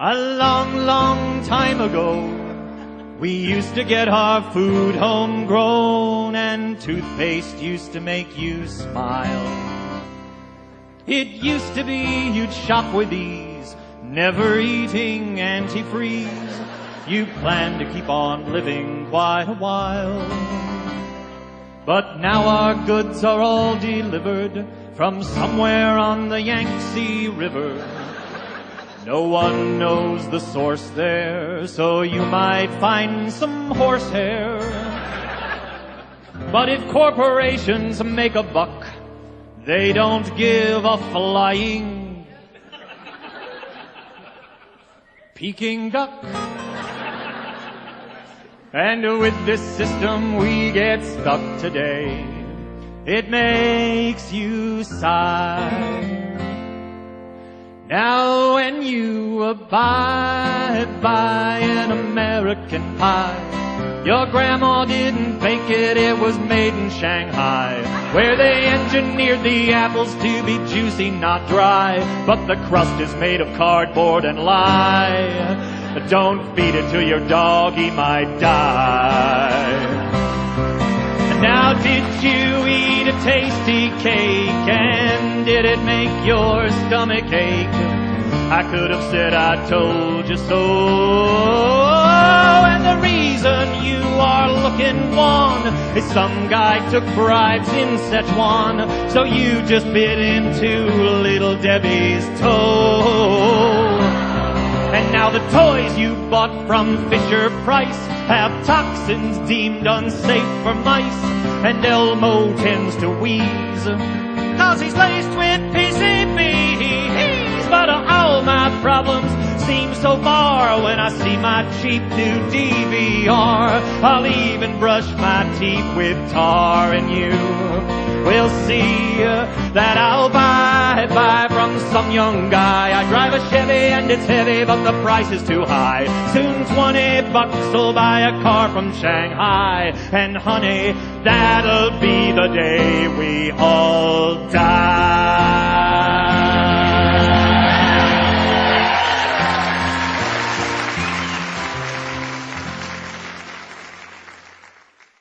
A long, long time ago, we used to get our food homegrown, and toothpaste used to make you smile. It used to be you'd shop with ease, never eating antifreeze. You planned to keep on living quite a while. But now our goods are all delivered from somewhere on the Yangtze River. No one knows the source there, so you might find some horsehair. But if corporations make a buck, they don't give a flying Peking duck. And with this system we get stuck today. It makes you sigh. Now when you buy an American pie, your grandma didn't bake it, it was made in Shanghai, where they engineered the apples to be juicy, not dry, but the crust is made of cardboard and lye. Don't feed it to your dog, he might die. Now did you eat a tasty cake, and did it make your stomach ache? I could have said I told you so. And the reason you are looking wan is some guy took bribes in Szechuan, so you just bit into Little Debbie's toe. And now the toys you bought from Fisher-Price have toxins deemed unsafe for mice, and Elmo tends to wheeze 'cause he's laced with PCBs. But all my problems seem so far when I see my cheap new DVR. I'll even brush my teeth with tar, and you will see that I'll buy from some young guy. I drive a Chevy and it's heavy, but the price is too high. Soon $20 will buy a car from Shanghai, and honey, that'll be the day we all die.